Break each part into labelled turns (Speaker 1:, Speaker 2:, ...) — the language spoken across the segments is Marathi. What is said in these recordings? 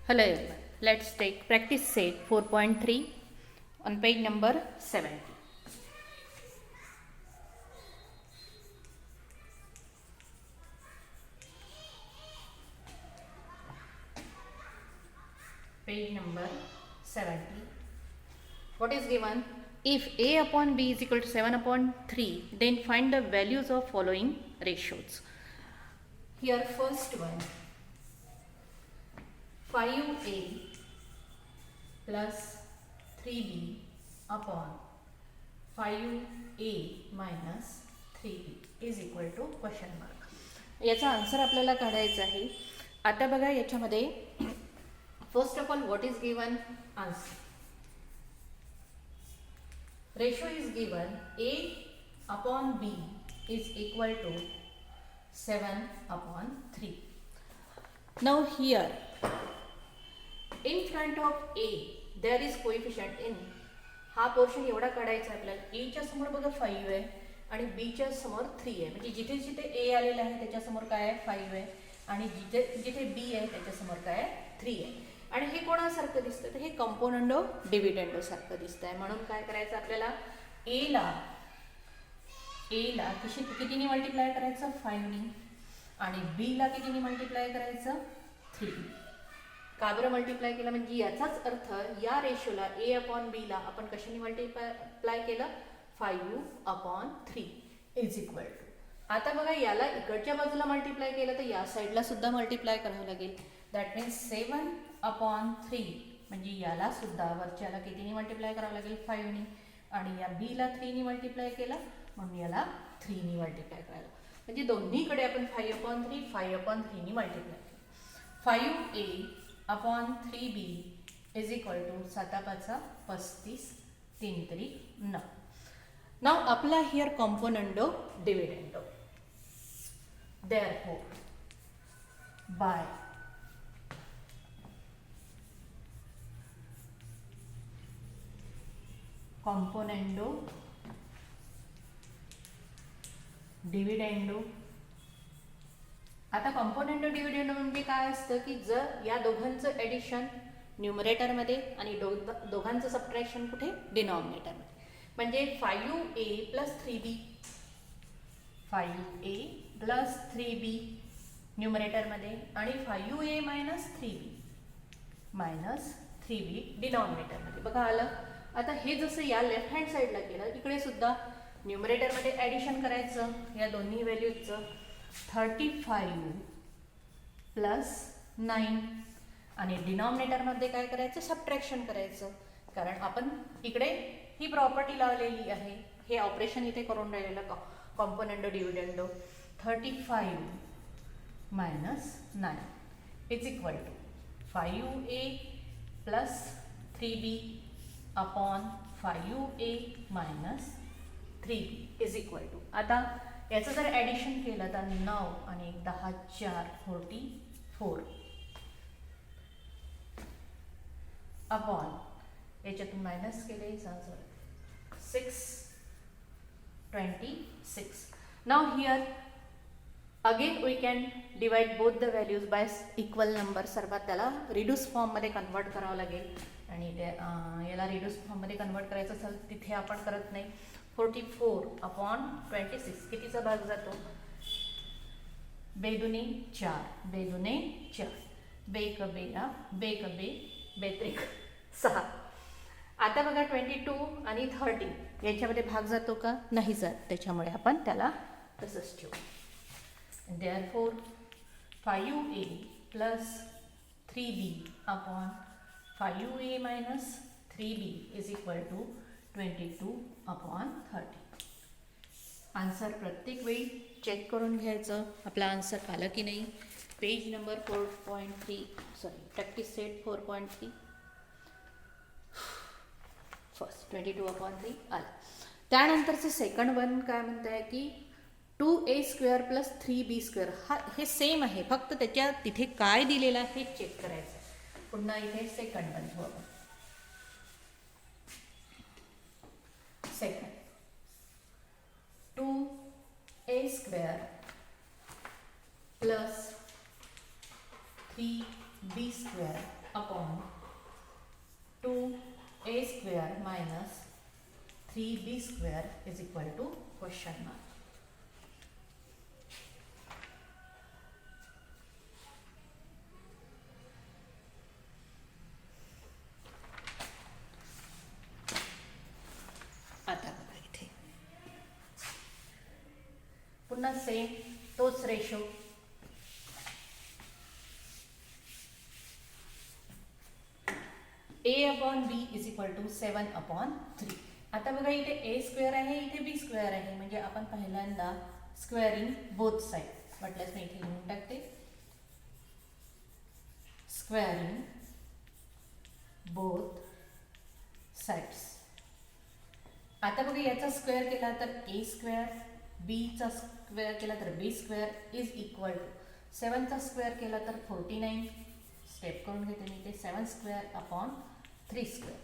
Speaker 1: Hello everyone. Let's take practice set 4.3 on page number 70. Page number 70. What is given? If A upon B is equal to 7 upon 3, then find the values of following ratios. Here first one, 5A plus 3B upon 5A minus 3B is equal to question mark. याचा आन्सर आपल्याला काढायचा आहे. आता बघा याच्यामध्ये first of all what is given answer. Ratio is given A upon B is equal to 7 upon 3. Now here in front of A there is coefficient n. हा पोर्शन एवढा काढायचा आपल्याला. A च्या समोर बघा 5 आहे आणि B च्या समोर 3 आहे. म्हणजे जिथे जिथे A आलेला आहे त्याच्या समोर काय आहे 5 आहे आणि जिथे जिथे B आहे त्याच्या समोर काय आहे 3 आहे. आणि हे कोणासारखं दिसतं तर हे कंपोनंडो डिव्हिडंडो सारखं दिसतंय. म्हणून काय करायचं आपल्याला A ला कितीने मल्टिप्लाय करायचं 5 ने आणि B ला कितीने मल्टिप्लाय करायचं 3. का बरं मल्टिप्लाय केलं म्हणजे याचाच अर्थ या रेशोला A अपॉन B ला आपण कशाने मल्टिप्लाय केलं 5 अपॉन 3 इज इक्वल टू. आता बघा याला इकडच्या बाजूला मल्टिप्लाय केलं तर या साईडला सुद्धा मल्टिप्लाय करावं लागेल. दॅट मीन्स 7 अपॉन 3 म्हणजे याला सुद्धा वरच्याला कितीने मल्टिप्लाय करावं लागेल 5 ने आणि या B ला 3 ने मल्टिप्लाय केलं म्हणून याला 3 ने मल्टिप्लाय करायला. म्हणजे दोन्हीकडे आपण 5 अपॉन 3 ने मल्टिप्लाय केलं. 5A upon 3B is equal to 7 35 3 3 9. Now apply here componendo dividendo. Therefore by componendo dividendo. आता कॉम्पोनेंटो डिव्हिडंड म्हणजे काय असतं की जर या दोघांचं ॲडिशन न्यूमरेटरमध्ये आणि दोघांचं सबट्रॅक्शन कुठे डिनॉमिनेटरमध्ये. म्हणजे 5A plus 3B 5A plus 3B न्यूमरेटरमध्ये आणि 5A मायनस 3B डिनॉमिनेटरमध्ये. बघा आलं. आता हे जसं या लेफ्ट हँड साईडला केलं इकडे सुद्धा न्यूमरेटरमध्ये ॲडिशन करायचं या दोन्ही व्हॅल्यूजचं 35 प्लस 9 आणि डिनॉमिनेटरमध्ये काय करायचं सबट्रॅक्शन करायचं. कारण आपण इकडे ही प्रॉपर्टी लावलेली आहे. हे ऑपरेशन इथे करून राहिलेलं componendo dividendo 35 minus 9 is equal to 5A plus 3B upon 5A minus 3B is equal to. आता याचं जर ॲडिशन केलं तर 9 आणि 10 4 44 अपॉन याच्यातून मायनस केले 6 26. Now here again we can divide both the values by equal number. सर्वात त्याला रिड्यूस फॉर्ममध्ये कन्वर्ट करावं लागेल आणि याला रिड्यूस फॉर्ममध्ये कन्वर्ट करायचं असेल तिथे आपण करत नाही. 44 अपॉन 26 कितीचा भाग जातो 2 दुनी 4 2 दुने 4 2 बेला 2 बेत्रिक 6. आता बघा 22 आणि 30 यांच्यामध्ये भाग जातो का नाही जात. त्याच्यामुळे आपण त्याला तसंच ठेवू. Therefore 5A plus 3B upon 5A minus 3B is equal to 22 upon 30. Answer प्रत्येक वेळी चेक करून घ्यायचं आपला आन्सर आलं की नाही. Page number 4.3 practice set 4.3 first 22 upon 3 आलं. त्यानंतरचं सेकंड वन काय म्हणत आहे की 2A² प्लस 3B². हे सेम आहे फक्त त्याच्या तिथे काय दिलेलं आहे हे चेक करायचं. पुन्हा इथे सेकंड वन घेऊ आपण. Second 2A² plus 3B² upon 2a square minus 3b square is equal to question mark. आता बघा इथे पुन्हा सेम तोच ratio. a upon b is equal to 7 upon 3. आता बघा इथे a स्क्वेअर आहे, इथे b स्क्वेअर आहे, म्हणजे आपण पहिल्यांदा स्क्वेअरिंग बोथ साइड म्हटल्यास मी इथे लिहून टाकते स्क्वेअरिंग बोथ साइड्स. आता बघा याचा स्क्वेअर केला तर a स्क्वेअर, b चा स्क्वेअर केला तर b square is equal to 7 चा स्क्वेअर केला तर 49. स्टेप करून घेते मी ते 7 square upon 3 square.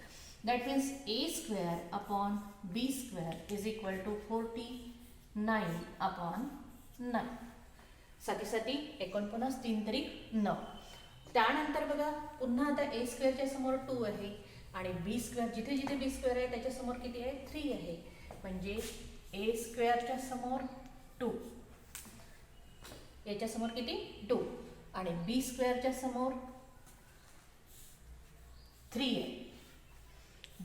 Speaker 1: That means a square upon b square is equal to 49 upon 9. साती साती 49 3 तरी 9. त्यानंतर बघा पुन्हा आता a स्क्वेअरच्या समोर 2 आहे आणि b स्क्वेअर जिथे जिथे b स्क्वेअर आहे त्याच्या समोर किती आहे 3 आहे, म्हणजे a स्क्वेअरच्या समोर 2, याच्या समोर किती 2 आणि b स्क्वेअरच्या समोर 3 आहे,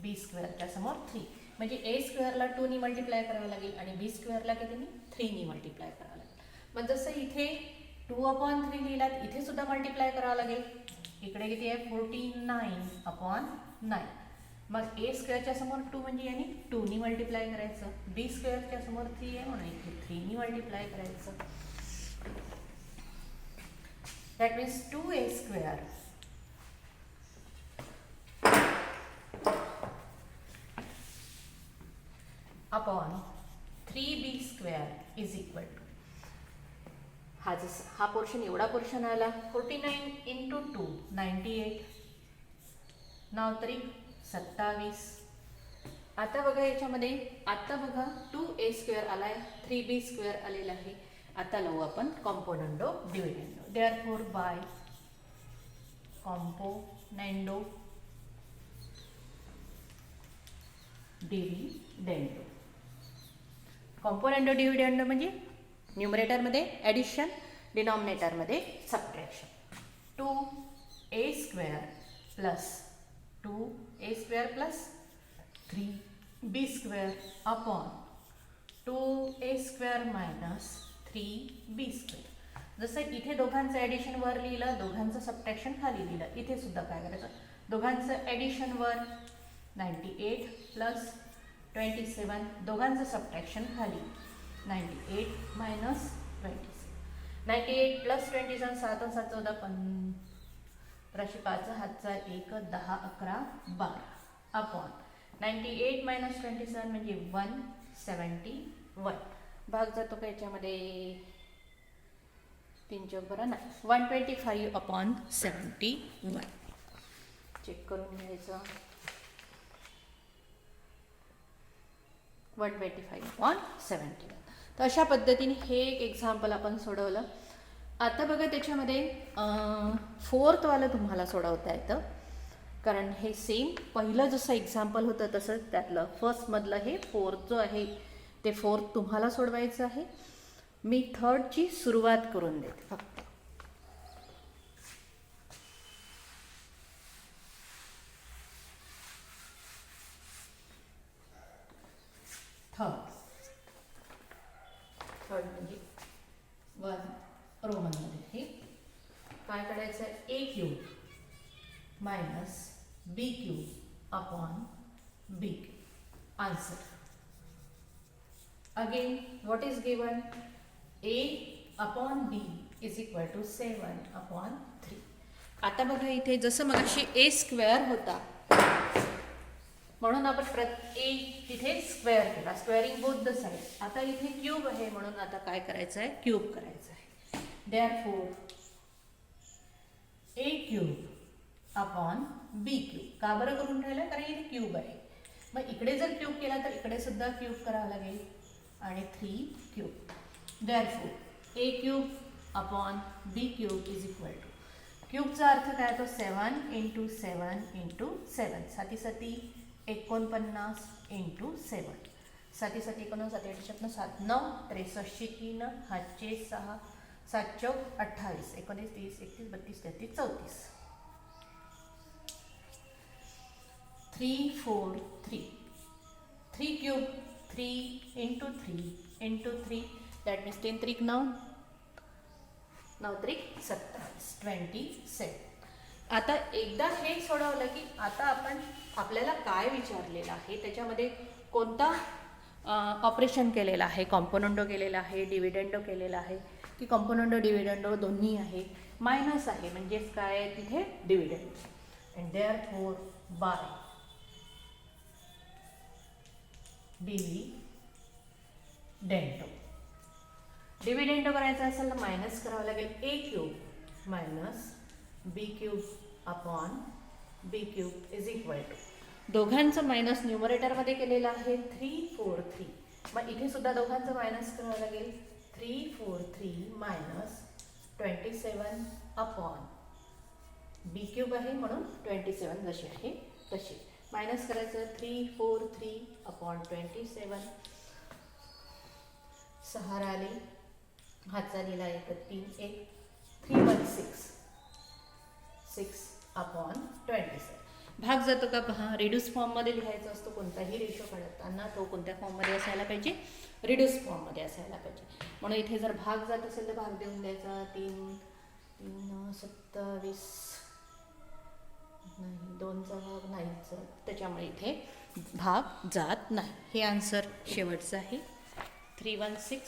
Speaker 1: b स्क्वेअरच्या समोर 3, म्हणजे a स्क्वेअरला 2 नी मल्टिप्लाय करावं लागेल आणि b स्क्वेअरला किती 3 नी मल्टिप्लाय करावं लागेल. मग जसं इथे 2 अपॉन 3 लिहिलात इथे सुद्धा मल्टिप्लाय करावं लागेल. इकडे किती आहे 49 अपॉन 9. मग a स्क्वेअरच्या समोर 2 म्हणजे याने 2 नी मल्टिप्लाय करायचं, b स्क्वेअरच्या समोर 3 आहे म्हणून इथे 3 नी मल्टिप्लाय करायचं. That means 2a square upon 3b square is equal to हा पोर्शन एवढा पोर्शन आला 49 इंटू 2 98 9 तरी 27. आता बघा याच्यामध्ये आता बघा 2a स्क्वेअर आलाय 3b स्क्वेअर आलेला आहे. आता लावू आपण componendo dividendo. Therefore by componendo dividendo. Componendo dividendo म्हणजे न्यूमरेटरमध्ये ॲडिशन, डिनॉमिनेटरमध्ये subtraction. 2a square plus 2a square plus 3b square upon 2a square minus 3b square. जसं इथे दोघांचं ॲडिशन वर लिहिलं, दोघांचं सबट्रॅक्शन खाली लिहिलं, इथे सुद्धा काय करायचं दोघांचं ॲडिशन वर 98 प्लस 27, दोघांचं सबट्रॅक्शन खाली 98 मायनस 27. 98 प्लस 27 7 7 14 15 5 हातचा 1 10 11 12 अपॉन 98 मायनस 27 म्हणजे 171. भाग जातो का याच्यामध्ये 3 चौक बरं नाही 125 अपॉन 71. चेक करून घ्यायचं 125 अपॉन 71. तर अशा पद्धतीने हे एक एक्झाम्पल आपण सोडवलं. आता बघा त्याच्यामध्ये 4th वालं तुम्हाला सोडवता येतं, कारण हे सेम पहिलं जसं एक्झाम्पल होतं तसं त्यातलं फर्स्टमधलं हे 4th जो आहे ते 4th तुम्हाला सोडवायचं आहे. मी 3rd सुरुवात करून देते फक्त. थर्ड म्हणजे 1 रोमनमध्ये हे काय करायचं आहे a cube minus b cube upon b. Answer again what is given a upon b is equal to 7 upon 3. आता बघा इथे जसं मगाशी a स्क्वेअर होता म्हणून आपण a तिथे स्क्वेअर केला, स्क्वेअरिंग बोथ द साइड. आता इथे क्यूब आहे म्हणून आता काय करायचं आहे क्यूब करायचं आहे. Therefore a cube upon b cube. का बरं करून राहिलं कारण इथे क्यूब आहे. मग इकडे जर क्यूब केला तर इकडे सुद्धा क्यूब करावं लागेल आणि 3 cube. Therefore a cube upon b cube is equal to क्यूबचा अर्थ काय तो 7 इंटू 7 इंटू 7 साती साती 49 इंटू 7 साती साती 59 7 7 9 63 3 हातचे 6 7 चौक 28 19 30 31 32 33 34 3 4 3 3 cube 3 into 3 into 3 that means 10 3 9 9 3 27 27. आता एकदा हे सोडवलं की आता आपण आपल्याला काय विचारलेलं आहे त्याच्यामध्ये कोणता ऑपरेशन केलेला आहे, कॉम्पोनंडो केलेला आहे, डिव्हिडंडो केलेला आहे की कॉम्पोनंडो डिव्हिडंडो दोन्ही आहे, मायनस आहे म्हणजेच काय तिथे dividend and therefore by dividendo करायचा असेल तर मायनस करावं लागेल a cube minus b cube upon b cube is equal to दोघांचं मायनस न्यूमरेटरमध्ये केलेलं आहे 3 4 3 मग इथे सुद्धा दोघांचं मायनस करावं लागेल 3 4 3 मायनस 27 अपॉन बी क्यूब आहे म्हणून 27 जशी आहे तशी मायनस करायचं 3 4 3 अपॉन 27 6 आले हातचा लिहिला 1 3 1 3 1 6 अपॉन 27 भाग जातो का पहा रिड्यूस फॉर्ममध्ये लिहायचा असतो कोणताही रेशो काढताना तो कोणत्या फॉर्ममध्ये असायला पाहिजे रिड्यूस फॉर्ममध्ये असायला पाहिजे म्हणून इथे जर भाग जात असेल तर भाग देऊन द्यायचा 3 3 27 नाही 2चा भाग नाहीच त्याच्यामुळे इथे भाग जात नाही हे आन्सर शेवटचं आहे 316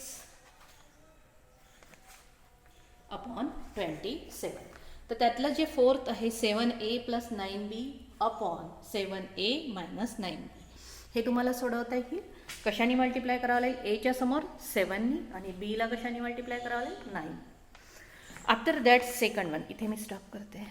Speaker 1: अपॉन 27 तर त्यातलं जे फोर्थ आहे 7a plus 9b upon 7a minus 9b हे तुम्हाला सोडवता येईल कशाने मल्टिप्लाय करावं लागेल एच्या समोर 7नी आणि बीला कशाने मल्टिप्लाय करावं लागेल 9 आफ्टर दॅट सेकंड वन इथे मी स्टॉप करते